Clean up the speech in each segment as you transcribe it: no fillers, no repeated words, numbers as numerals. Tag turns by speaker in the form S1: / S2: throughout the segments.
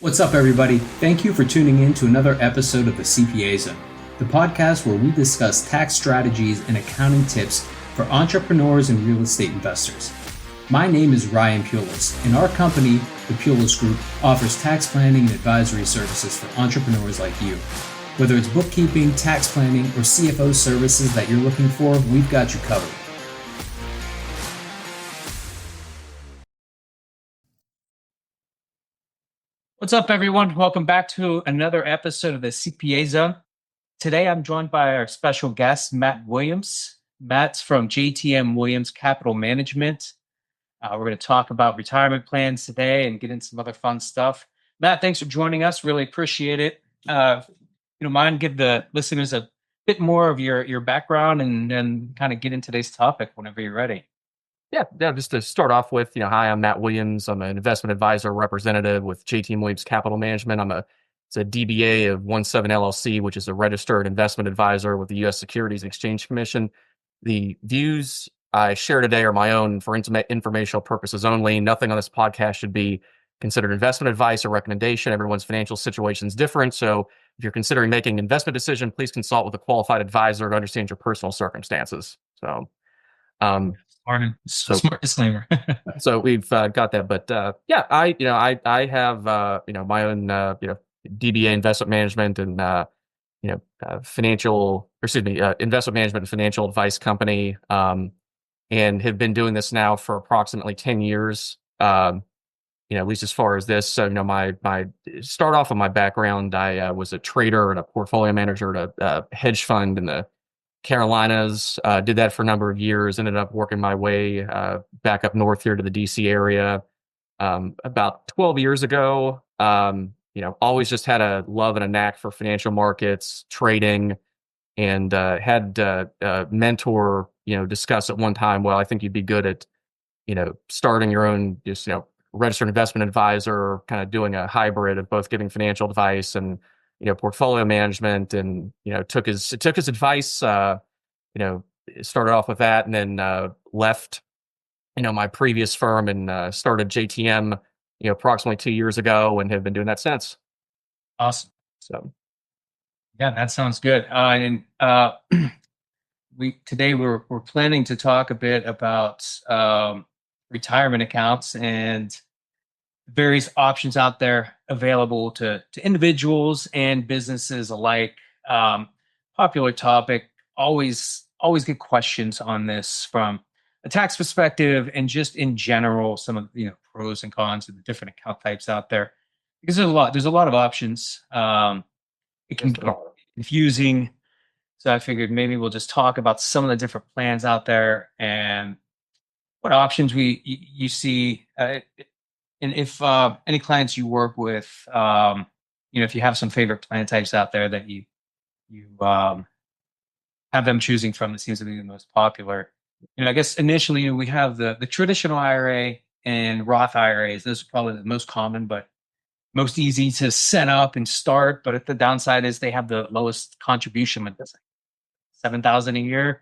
S1: What's up, everybody? Thank you for tuning in to another episode of the CPAZone, the podcast where we discuss tax strategies and accounting tips for entrepreneurs and real estate investors. My name is Ryan Pulice, and our company, the Pulice Group, offers tax planning and advisory services for entrepreneurs like you. Whether it's bookkeeping, tax planning, or CFO services that you're looking for, we've got you covered. What's up, everyone? Welcome back to another episode of the CPA Zone. Today, I'm joined by our special guest, Matt Williams. Matt's from JTM Williams Capital Management. We're going to talk about retirement plans today and get into some other fun stuff. Matt, thanks for joining us. Really appreciate it. If you don't mind, give the listeners a bit more of your background and kind of get into today's topic whenever you're ready.
S2: Yeah. Just to start off with, hi, I'm Matt Williams. I'm an investment advisor representative with JTM Williams Capital Management. It's a DBA of 17 LLC, which is a registered investment advisor with the U.S. Securities and Exchange Commission. The views I share today are my own for informational purposes only. Nothing on this podcast should be considered investment advice or recommendation. Everyone's financial situation is different. So if you're considering making an investment decision, please consult with a qualified advisor to understand your personal circumstances.
S1: Smart disclaimer.
S2: So we've got that, but I have my own DBA investment management and investment management and financial advice company, and have been doing this now for approximately 10 years. At least as far as this. So my start off of my background, I was a trader and a portfolio manager at a hedge fund in the Carolinas. Did that for a number of years. Ended up working my way back up north here to the DC area. About 12 years ago, always just had a love and a knack for financial markets, trading, and had a mentor, discuss at one time, well, I think you'd be good at, starting your own, registered investment advisor, kind of doing a hybrid of both giving financial advice and portfolio management, and took his advice. Started off with that, and then left my previous firm and started JTM approximately 2 years ago, and have been doing that since.
S1: Awesome.
S2: So
S1: yeah, that sounds good. Today we're planning to talk a bit about retirement accounts and various options out there available to individuals and businesses alike. Popular topic. Always get questions on this from a tax perspective and just in general, some of pros and cons of the different account types out there, because there's a lot of options. It can get confusing. So I figured maybe we'll just talk about some of the different plans out there and what options you see. And if any clients you work with, if you have some favorite plan types out there that you have them choosing from, that seems to be the most popular. I guess initially we have the traditional IRA and Roth IRAs. Those are probably the most common, but most easy to set up and start. But if the downside is they have the lowest contribution limit, $7,000 a year,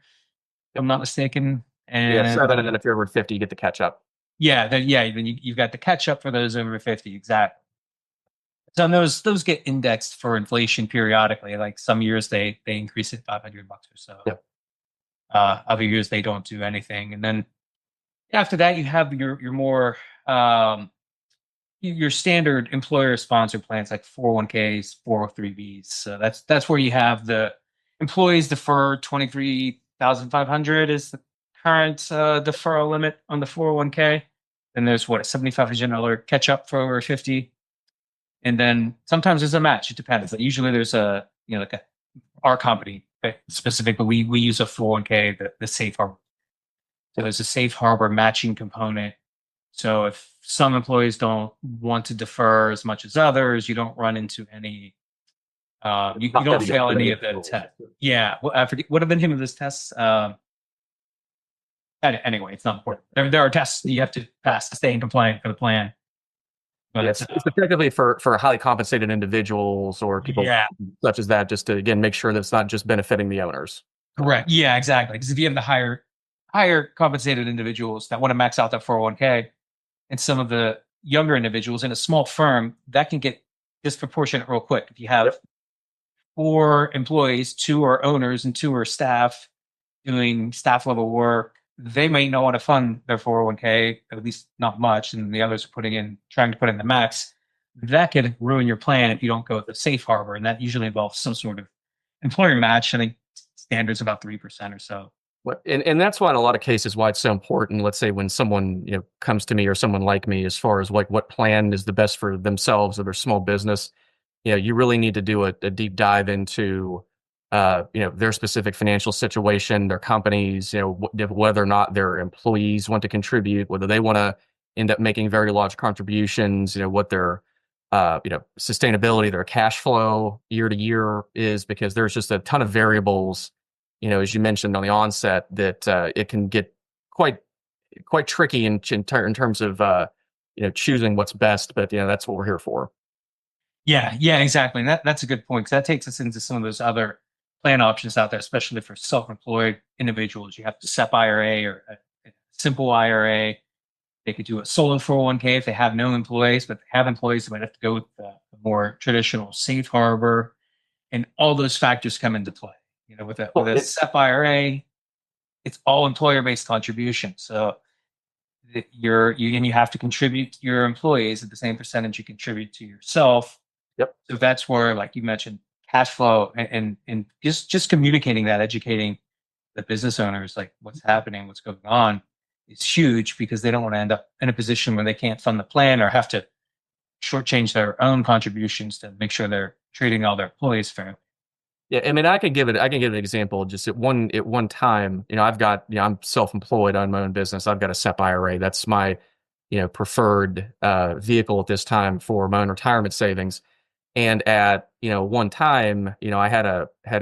S1: if I'm not mistaken. And
S2: 7, and then if you're over 50, you get the catch up.
S1: Then you've got the catch up for those over 50, exactly. So those get indexed for inflation periodically. Like some years they increase it $500 or so.
S2: Yep.
S1: Other years they don't do anything, and then after that you have your more your standard employer sponsored plans like 401ks, 403bs. So that's where you have the employees defer 23,500 is the current deferral limit on the 401k. Then there's a $7,500 catch up for over 50. And then sometimes there's a match. It depends. But usually there's our company specific, but we use a 401k, the safe harbor. So there's a safe harbor matching component. So if some employees don't want to defer as much as others, you don't run into any, you don't fail any of the tests. Yeah. What have been him of this tests? Anyway, it's not important. There are tests that you have to pass to stay in compliant for the plan. But
S2: it's effectively for highly compensated individuals or people such as that, just to, again, make sure that it's not just benefiting the owners.
S1: Correct. Yeah, exactly. Because if you have the higher compensated individuals that want to max out that 401k, and some of the younger individuals in a small firm, that can get disproportionate real quick. If you have
S2: Yep.
S1: 4 employees, 2 are owners and 2 are staff doing staff level work, they may not want to fund their 401k, at least not much, and the others are trying to put in the max. That could ruin your plan if you don't go with the safe harbor, and that usually involves some sort of employer match. I think standards about 3% or so.
S2: And that's why in a lot of cases why it's so important. Let's say when someone comes to me or someone like me, as far as like what plan is the best for themselves or their small business, you really need to do a deep dive into their specific financial situation, their companies, whether or not their employees want to contribute, whether they want to end up making very large contributions, what their sustainability, their cash flow year to year is, because there's just a ton of variables, as you mentioned on the onset, that it can get quite tricky in terms of choosing what's best. But that's what we're here for.
S1: Yeah, yeah, exactly. And that's a good point, because that takes us into some of those other plan options out there, especially for self-employed individuals. You have the SEP IRA or a simple IRA. They could do a solo 401k if they have no employees, but if they have employees, they might have to go with the more traditional safe harbor. And all those factors come into play. With a
S2: Well,
S1: SEP IRA, it's all employer-based contribution. So you have to contribute to your employees at the same percentage you contribute to yourself.
S2: yep.
S1: So that's where, like you mentioned, cash flow and just communicating that, educating the business owners, like what's happening, what's going on, is huge, because they don't want to end up in a position where they can't fund the plan or have to shortchange their own contributions to make sure they're treating all their employees fairly.
S2: Yeah, I mean, I can give an example. Just at one time, I'm self-employed on my own business. I've got a SEP IRA. That's my, preferred vehicle at this time for my own retirement savings. And at one time, I had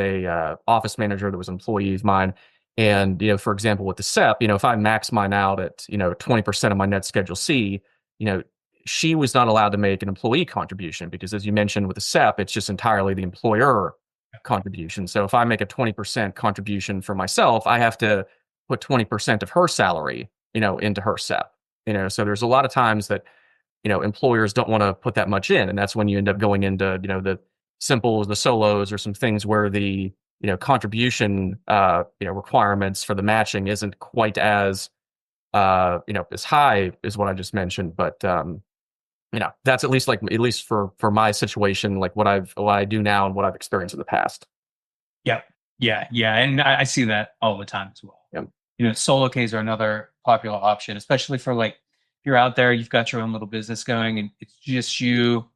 S2: a office manager that was an employee of mine, and for example, with the SEP, if I max mine out at 20% of my net Schedule C, you know, she was not allowed to make an employee contribution, because, as you mentioned, with the SEP, it's just entirely the employer contribution. So if I make a 20% contribution for myself, I have to put 20% of her salary, into her SEP. So there's a lot of times that employers don't want to put that much in, and that's when you end up going into the simples, the solos, or some things where the contribution requirements for the matching isn't quite as as high as what I just mentioned. But that's at least for my situation, like what I do now and what I've experienced in the past.
S1: Yeah, yeah, yeah, and I see that all the time as well.
S2: Yeah.
S1: Solo Ks are another popular option, especially for, like, if you're out there, you've got your own little business going, and it's just you.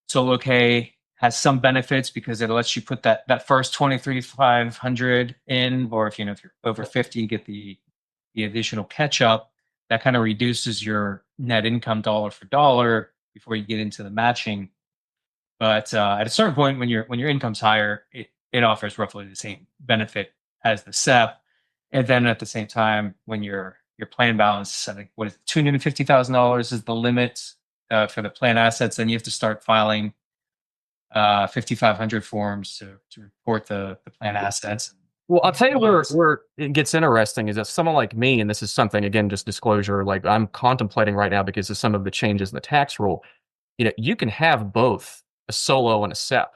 S1: Solo K has some benefits because it lets you put that first 23,500 in, or if you're over 50, you get the additional catch up. That kind of reduces your net income dollar for dollar before you get into the matching. But at a certain point, when your income's higher, it offers roughly the same benefit as the SEP. And then at the same time, when your plan balance, I think, what is it, $250,000 is the limit for the plan assets, then you have to start filing 5,500 forms to report the plan assets.
S2: Well, I'll tell you where it gets interesting is that someone like me, and this is something, again, just disclosure, like I'm contemplating right now because of some of the changes in the tax rule. You can have both a solo and a SEP,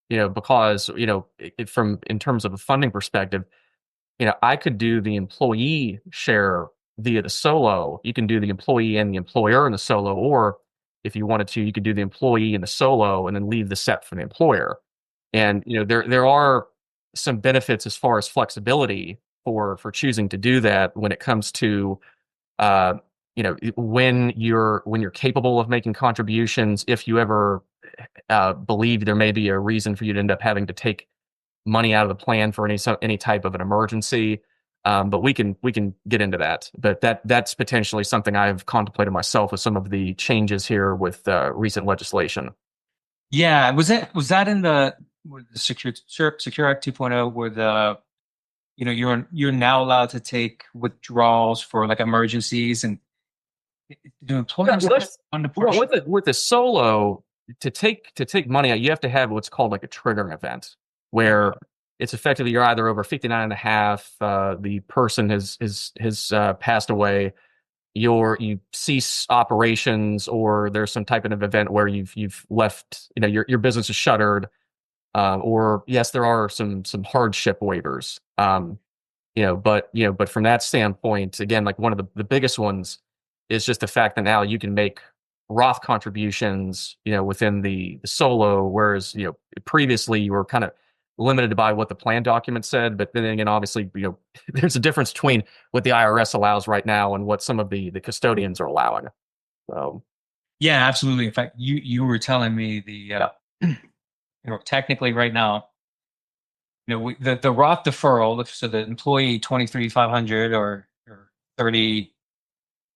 S2: because, from in terms of a funding perspective, I could do the employee share via the solo. You can do the employee and the employer in the solo, or if you wanted to, you could do the employee in the solo and then leave the SEP for the employer. And there are some benefits as far as flexibility for choosing to do that when it comes to uh, when you're capable of making contributions. If you ever believe there may be a reason for you to end up having to take money out of the plan for any type of an emergency. But we can get into that. But that's potentially something I've contemplated myself with some of the changes here with recent legislation.
S1: Yeah, was that in the Secure Act 2.0, where you're now allowed to take withdrawals for, like, emergencies, and do
S2: Yeah,
S1: employers
S2: well, that's,
S1: on the
S2: well,
S1: portion?
S2: with the solo, to take money out, you have to have what's called like a triggering event, where it's effectively you're either over 59 and a half, the person has passed away, you cease operations, or there's some type of event where you've left, your business is shuttered, or yes, there are some hardship waivers. But from that standpoint, again, like one of the biggest ones is just the fact that now you can make Roth contributions, within the solo, whereas, previously you were kind of limited by what the plan document said. But then again, obviously, there's a difference between what the IRS allows right now and what some of the custodians are allowing. So,
S1: Yeah, absolutely. In fact, you were telling me
S2: yeah.
S1: technically right now, the Roth deferral, so the employee 23,500 or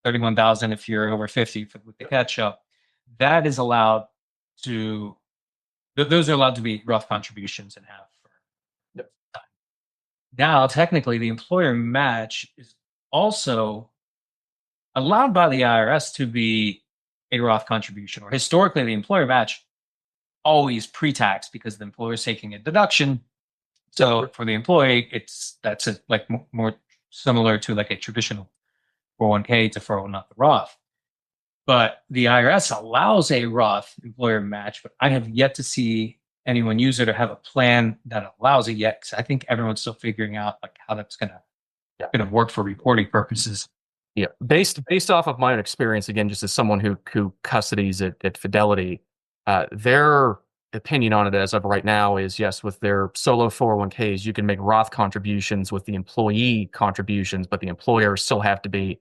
S1: 31,000 if you're over 50 with the catch up, that is allowed to those are allowed to be Roth contributions and have for
S2: Yep.
S1: now technically the employer match is also allowed by the IRS to be a Roth contribution, or historically the employer match always pre-tax because the employer is taking a deduction. So for the employee, that's more similar to like a traditional 401k deferral, not the Roth. But the IRS allows a Roth employer match, but I have yet to see anyone use it or have a plan that allows it yet. Because I think everyone's still figuring out like how that's gonna work for reporting purposes.
S2: Yeah, based off of my own experience, again, just as someone who custodies at Fidelity, their opinion on it as of right now is yes, with their solo 401ks, you can make Roth contributions with the employee contributions, but the employers still have to be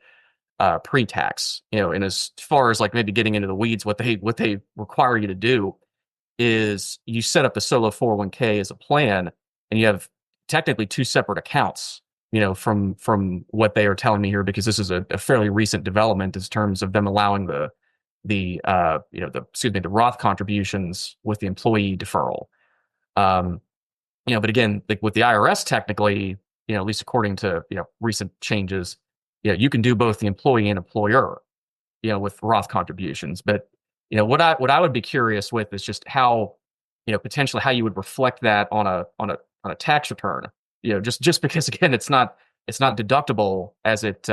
S2: pre-tax. And as far as like maybe getting into the weeds, what they require you to do is you set up the solo 401k as a plan, and you have technically two separate accounts, from what they are telling me here, because this is a fairly recent development in terms of them allowing the Roth contributions with the employee deferral. Um, but again, like with the IRS, technically, at least according to, recent changes, you can do both the employee and employer, with Roth contributions. But, what I would be curious with is just how, potentially how you would reflect that on a tax return. Just because again, it's not deductible as it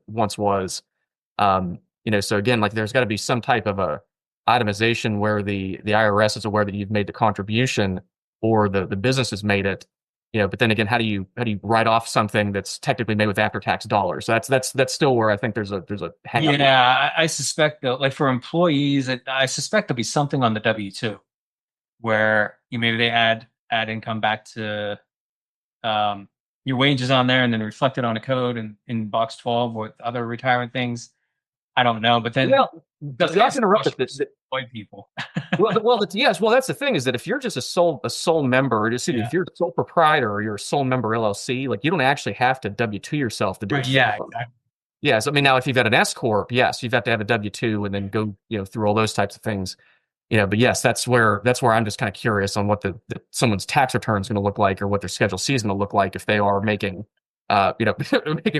S2: once was. So again, like there's got to be some type of a itemization where the IRS is aware that you've made the contribution, or the business has made it. But then again, how do you write off something that's technically made with after tax dollars? So that's still where I think there's a hang up.
S1: Yeah, I suspect though, like for employees, I suspect there'll be something on the W-2 where maybe they add income back to um, your wages on there and then reflect it on a code in box 12 with other retirement things. I don't know, but then
S2: Well,
S1: does
S2: not to interrupt it.
S1: employ people?
S2: Yes. Well, that's the thing, is that if you're just a sole member, or just
S1: Yeah.
S2: if you're a sole proprietor or you're a sole member LLC, like you don't actually have to W-2 yourself to do
S1: Right.
S2: it.
S1: Yeah. Exactly.
S2: Yes, I mean, now if you've got an S corp, yes, you've got to have a W-2 and then go, through all those types of things. But yes, that's where I'm just kind of curious on what someone's tax return is going to look like, or what their Schedule C is going to look like if they are making,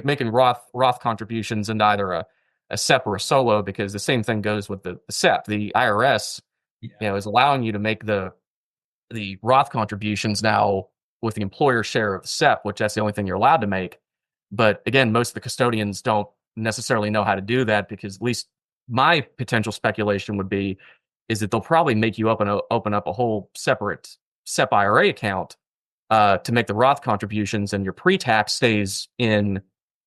S2: making Roth contributions into either a SEP or a solo, because the same thing goes with the SEP. The IRS,
S1: Yeah.
S2: is allowing you to make the Roth contributions now with the employer share of the SEP, which that's the only thing you're allowed to make. But again, most of the custodians don't necessarily know how to do that, because at least my potential speculation would be is that they'll probably make you open up a whole separate SEP IRA account to make the Roth contributions, and your pre-tax stays in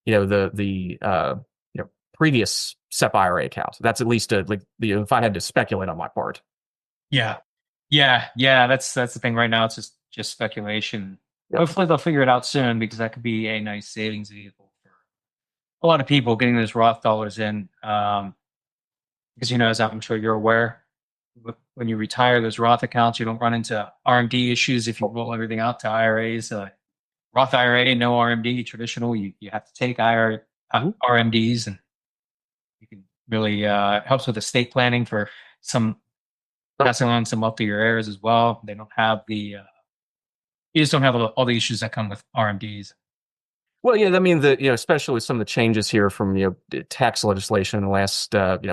S2: the previous SEP IRA account. That's at least if I had to speculate on my part.
S1: Yeah. Yeah. That's the thing right now. It's just speculation.
S2: Yep.
S1: Hopefully they'll figure it out soon because that could be a nice savings vehicle for a lot of people getting those Roth dollars in. Because as I'm sure you're aware, when you retire those Roth accounts, you don't run into RMD issues if you roll everything out to IRAs. Roth IRA, no RMD. Traditional, you have to take RMDs, and you can really helps with estate planning for some passing along some wealth to your heirs as well. They don't have you just don't have all the issues that come with RMDs.
S2: Well, yeah, I mean, especially with some of the changes here from, tax legislation in the last,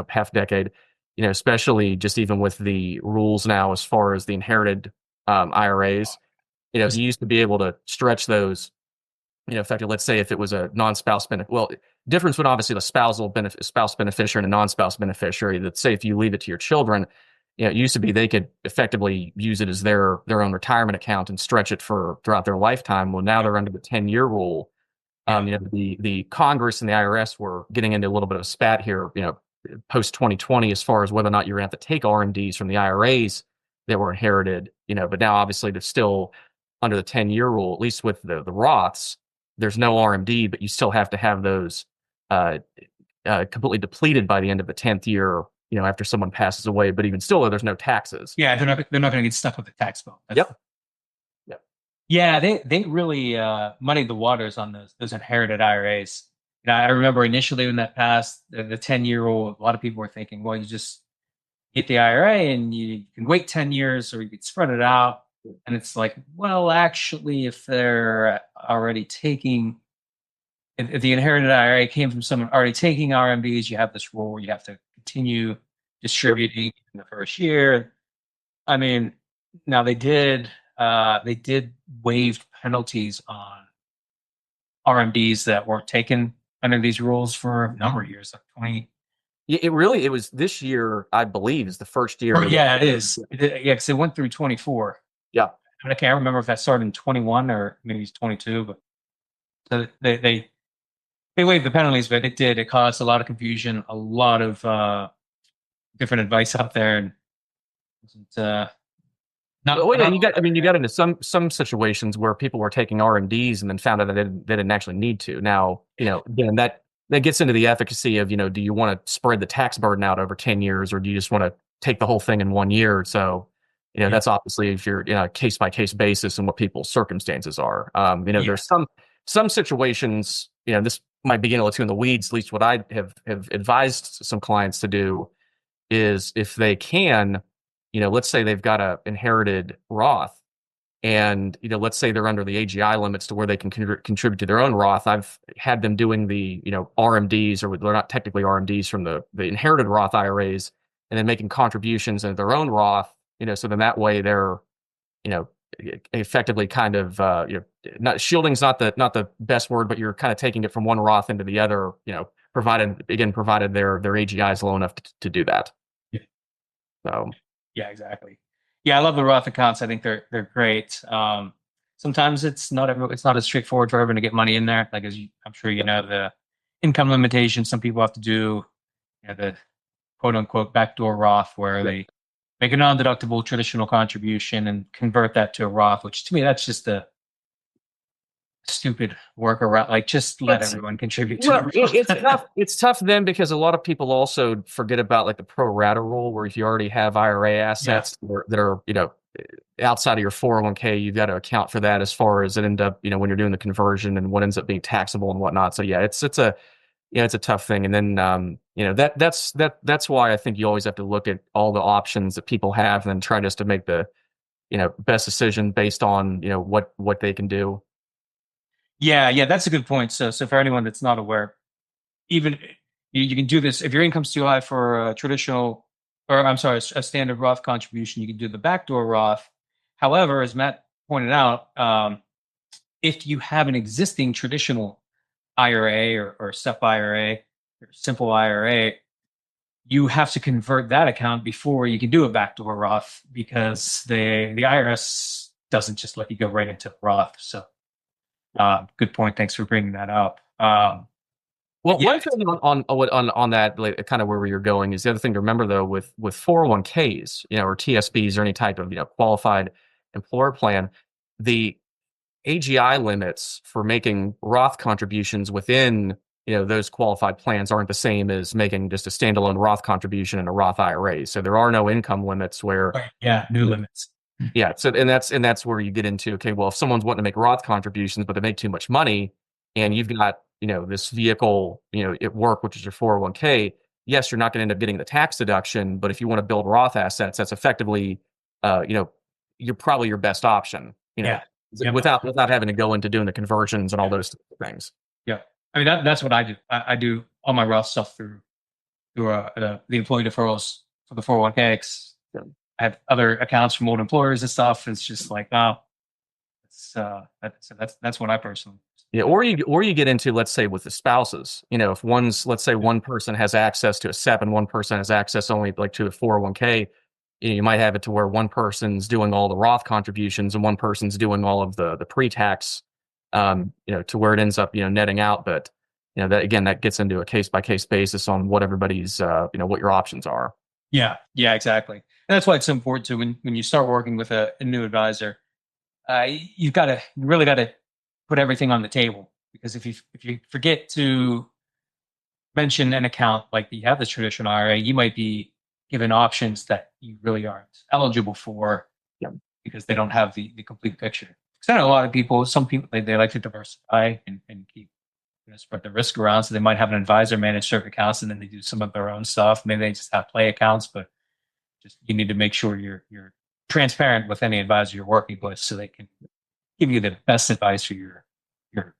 S2: half decade, especially just even with the rules now as far as the inherited IRAs, you used to be able to stretch those, effectively, let's say if it was a non-spouse benefit, well, difference would obviously the spouse beneficiary and a non-spouse beneficiary. That say if you leave it to your children, it used to be they could effectively use it as their own retirement account and stretch it for throughout their lifetime. Well, now they're under the 10-year rule.
S1: Yeah.
S2: The Congress and the IRS were getting into a little bit of a spat here, post 2020, as far as whether or not you're going to have to take RMDs from the IRAs that were inherited, but now obviously they're still under the 10-year rule, at least with the Roths. There's no RMD, but you still have to have those uh, completely depleted by the end of the 10th year, after someone passes away. But even still, there's no taxes.
S1: Yeah, they're not going to get stuck with the tax bill.
S2: Yep. Yep.
S1: Yeah, they really muddied the waters on those inherited IRAs. I remember initially when that passed, the 10-year rule, a lot of people were thinking, well, you just get the IRA and you can wait 10 years or you could spread it out. And it's like, well, actually, if they're already taking, if the inherited IRA came from someone already taking RMDs, you have this rule where you have to continue distributing in the first year. I mean, now they did waive penalties on RMDs that weren't taken under these rules for a number of years, like 20.
S2: It was this year, I believe, is the first year.
S1: Yeah, it is. Yeah, because it went through 24.
S2: Yeah.
S1: I can't remember if that started in 21 or maybe it's 22, but so they waived the penalties, but it did. It caused a lot of confusion, a lot of different advice out there, and wasn't not.
S2: Wait,
S1: not
S2: you got into some situations where people were taking RMDs and then found out that they didn't actually need to. Now, again, that gets into the efficacy of, do you want to spread the tax burden out over 10 years, or do you just want to take the whole thing in 1 year? So, that's obviously if you're a case by case basis and what people's circumstances are. There's some situations, this might be getting a little too in the weeds. At least what I have advised some clients to do is, if they can, let's say they've got a inherited Roth, and let's say they're under the AGI limits to where they can contribute to their own Roth. I've had them doing the RMDs, or they're not technically RMDs, from the inherited Roth IRAs, and then making contributions into their own Roth. So then that way they're effectively kind of not shielding's not the best word, but you're kind of taking it from one Roth into the other. Provided their AGI is low enough to do that.
S1: Yeah.
S2: So.
S1: Yeah, exactly. Yeah, I love the Roth accounts. I think they're great. Sometimes it's not as straightforward for everyone to get money in there. Like I'm sure the income limitations some people have to do, the quote unquote backdoor Roth, where they make a non-deductible traditional contribution and convert that to a Roth, which to me that's just a stupid workaround. Like, just let everyone contribute to
S2: it's tough. It's tough then, because a lot of people also forget about like the pro rata rule, where if you already have IRA assets that are outside of your 401k, you've got to account for that as far as it end up when you're doing the conversion and what ends up being taxable and whatnot. So yeah, it's a tough thing. And then that's why I think you always have to look at all the options that people have and then try just to make the best decision based on what they can do.
S1: Yeah, that's a good point. So for anyone that's not aware, even you can do this if your income's too high for a traditional, or I'm sorry, a standard Roth contribution. You can do the backdoor Roth. However, as Matt pointed out, if you have an existing traditional IRA or SEP IRA or simple IRA, you have to convert that account before you can do a backdoor Roth, because the IRS doesn't just let you go right into Roth. So. Good point. Thanks for bringing that up.
S2: Well, one thing on that, like, kind of where you're going, is the other thing to remember though with 401ks, or TSBs, or any type of qualified employer plan, the AGI limits for making Roth contributions within those qualified plans aren't the same as making just a standalone Roth contribution in a Roth IRA. So there are no income limits where
S1: new limits.
S2: Yeah. So, and that's where you get into, okay, well, if someone's wanting to make Roth contributions, but they make too much money, and you've got, this vehicle, at work, which is your 401k, yes, you're not going to end up getting the tax deduction, but if you want to build Roth assets, that's effectively, you're probably your best option, without having to go into doing the conversions and all those things.
S1: Yeah. I mean, that's what I do. I do all my Roth stuff through the employee deferrals for the 401k. I have other accounts from old employers and stuff. It's just like, that's what I personally.
S2: Yeah, or you get into, let's say, with the spouses, if let's say one person has access to a SEP and one person has access only like to a 401k, you might have it to where one person's doing all the Roth contributions and one person's doing all of the pre-tax, to where it ends up, netting out. But, that again, that gets into a case by case basis on what everybody's, what your options are.
S1: Yeah, exactly. And that's why it's so important to when you start working with a new advisor, you really got to put everything on the table, because if you forget to mention an account like you have the traditional IRA, you might be given options that you really aren't eligible for,
S2: Yeah.
S1: because they don't have the complete picture. Because I know a lot of people, some people they like to diversify and keep spread the risk around. So they might have an advisor manage certain accounts and then they do some of their own stuff. Maybe they just have play accounts, but just you need to make sure you're transparent with any advisor you're working with so they can give you the best advice for your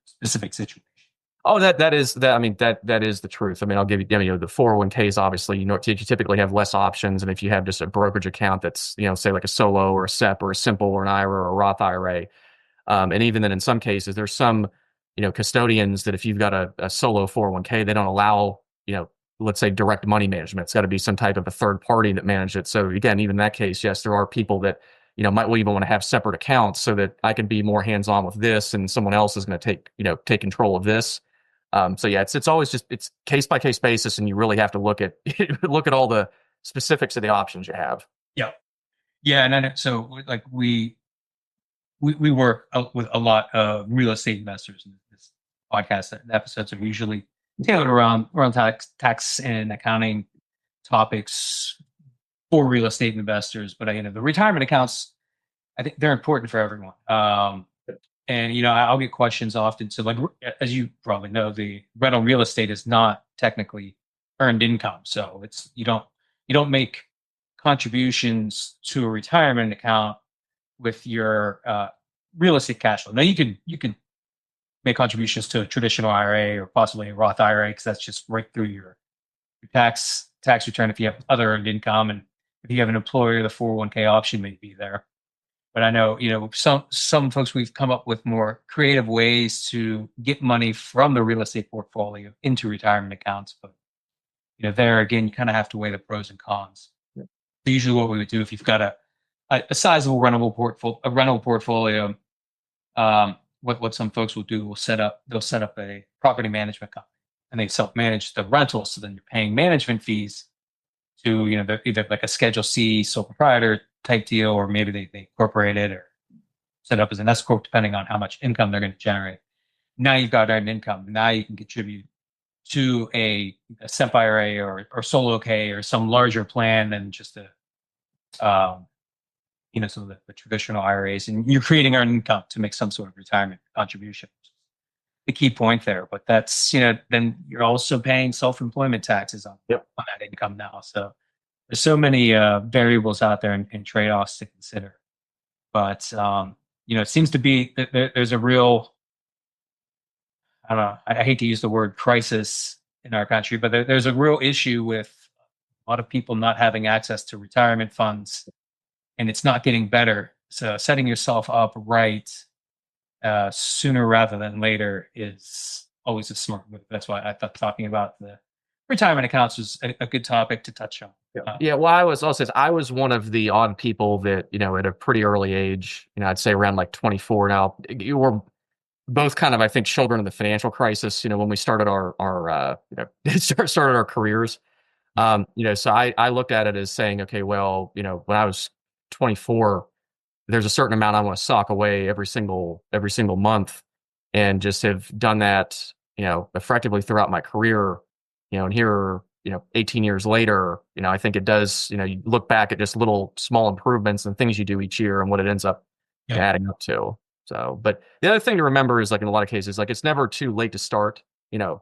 S1: specific situation.
S2: Oh, that is that. I mean, that is the truth. I mean, I'll give you, the 401ks, obviously, you typically have less options. And if you have just a brokerage account that's, say like a solo or a SEP or a simple or an IRA or a Roth IRA. And even then in some cases, there's some, custodians that if you've got a solo 401k, they don't allow, let's say direct money management. It's got to be some type of a third party that manages it. So again, even in that case, yes, there are people that, might even want to have separate accounts so that I can be more hands-on with this and someone else is going to take control of this. So yeah, it's always just, it's case by case basis, and you really have to look at look at all the specifics of the options you have.
S1: Yeah. Yeah. And then, so like we work with a lot of real estate investors, and this podcast episodes are usually tailored around tax and accounting topics for real estate investors. But the retirement accounts, I think they're important for everyone. And I'll get questions often. So, like, as you probably know, the rental real estate is not technically earned income. So you don't make contributions to a retirement account with your real estate cash flow. Now you can make contributions to a traditional IRA or possibly a Roth IRA, because that's just right through your tax return if you have other earned income, and if you have an employer, the 401k option may be there. But I know, some folks, we've come up with more creative ways to get money from the real estate portfolio into retirement accounts. But there again, you kind of have to weigh the pros and cons.
S2: Yeah.
S1: So usually, what we would do if you've got a sizable rental portfolio, what some folks will do, they'll set up a property management company, and they self manage the rentals. So then you're paying management fees to either like a Schedule C sole proprietor type deal, or maybe they incorporate it or set up as an S corp, depending on how much income they're going to generate. Now you've got earned income. Now you can contribute to a SEP IRA or solo K or some larger plan than just some of the traditional IRAs, and you're creating earned income to make some sort of retirement contribution. The key point there, but that's then you're also paying self-employment taxes on that income now. So there's so many variables out there and trade-offs to consider. But it seems to be that there's a real, I don't know, I hate to use the word crisis in our country, but there's a real issue with a lot of people not having access to retirement funds, and it's not getting better. So setting yourself up right sooner rather than later is always a smart move. That's why I thought talking about the retirement accounts was a good topic to touch on.
S2: Yeah. Well, I was one of the odd people that, at a pretty early age, I'd say around like 24 now, you were both kind of, I think, children of the financial crisis, when we started our started our careers. So I looked at it as saying, okay, well, when I was 24, there's a certain amount I want to sock away every single month, and just have done that, effectively throughout my career, and here, 18 years later, I think it does, you look back at just little small improvements and things you do each year and what it ends up adding up to. So, but the other thing to remember is, like, in a lot of cases, like, it's never too late to start,
S1: I was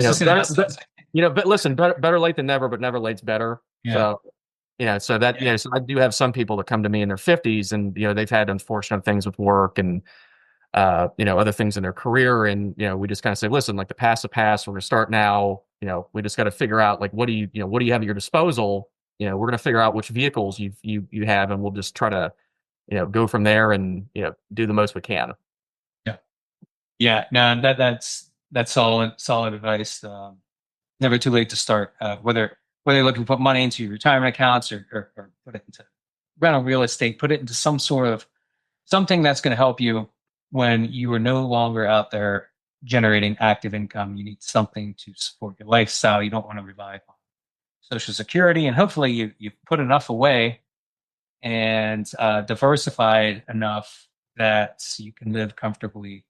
S1: just going to ask.
S2: But listen, better late than never, but never late's better.
S1: Yeah.
S2: So so I do have some people that come to me in their 50s, and they've had unfortunate things with work and other things in their career, and we just kind of say, listen, like, the past, we're going to start now. We just got to figure out, like, what do you have at your disposal. We're going to figure out which vehicles you have, and we'll just try to go from there and do the most we can.
S1: Yeah. Yeah, no, that's solid advice. Never too late to start. Whether you're looking to put money into your retirement accounts or put it into rental real estate, put it into some sort of something that's going to help you when you are no longer out there generating active income. You need something to support your lifestyle. You don't want to rely on Social Security, and hopefully you've put enough away and diversified enough that you can live comfortably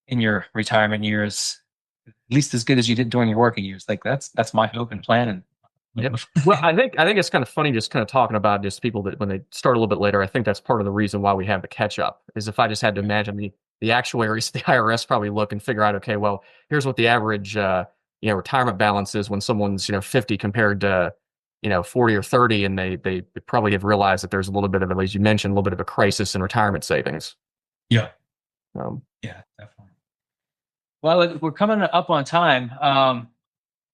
S1: in your retirement years, at least as good as you did during your working years. Like that's my hope and plan. And
S2: Yep. Well, I think it's kind of funny just kind of talking about just people that when they start a little bit later. I think that's part of the reason why we have the catch up. Is if I just had to imagine the actuaries, the IRS probably look and figure out, okay, well, here's what the average retirement balance is when someone's 50 compared to 40 or 30, and they probably have realized that there's a little bit of, as you mentioned, a little bit of a crisis in retirement savings.
S1: yeah,
S2: Um,
S1: yeah, definitely. Well, we're coming up on time.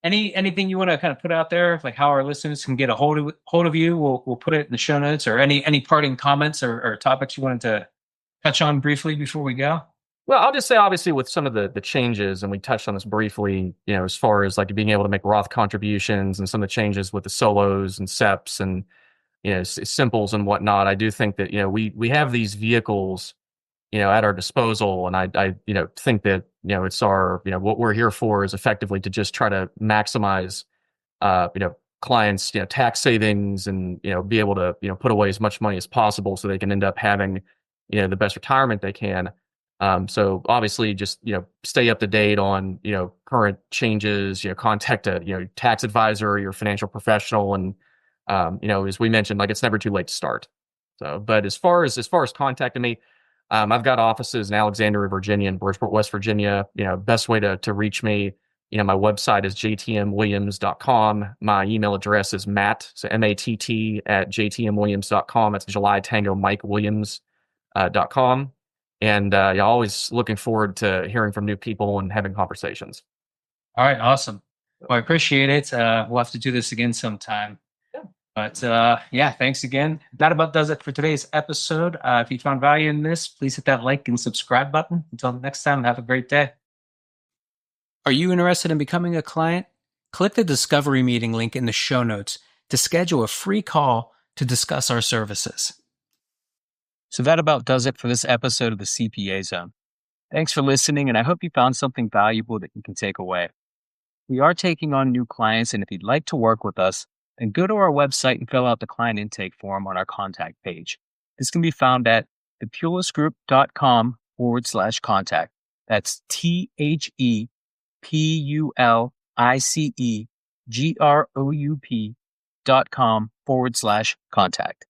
S1: Anything you want to kind of put out there, like how our listeners can get a hold of you? We'll put it in the show notes, or any parting comments or topics you wanted to touch on briefly before we go.
S2: Well, I'll just say, obviously, with some of the changes, and we touched on this briefly, as far as like being able to make Roth contributions and some of the changes with the solos and SEPs and simples and whatnot. I do think that we have these vehicles at our disposal, and I think that it's our what we're here for is effectively to just try to maximize clients tax savings and be able to put away as much money as possible so they can end up having the best retirement they can. So obviously, just stay up to date on current changes. Contact a tax advisor or your financial professional, and as we mentioned, like it's never too late to start. So, but as far as contacting me, I've got offices in Alexandria, Virginia, and Bridgeport, West Virginia. Best way to reach me. My website is jtmwilliams.com. My email address is Matt, so MATT at jtmwilliams.com. That's July Tango Mike Williams .com. And always looking forward to hearing from new people and having conversations.
S1: All right, awesome. Well, I appreciate it. We'll have to do this again sometime.
S2: Yeah.
S1: But yeah, thanks again. That about does it for today's episode. If you found value in this, please hit that like and subscribe button. Until next time, have a great day. Are you interested in becoming a client? Click the Discovery Meeting link in the show notes to schedule a free call to discuss our services. So that about does it for this episode of the CPA Zone. Thanks for listening, and I hope you found something valuable that you can take away. We are taking on new clients, and if you'd like to work with us, then go to our website and fill out the client intake form on our contact page. This can be found at thepulicegroup.com/contact. That's ThePulicegroup.com/contact.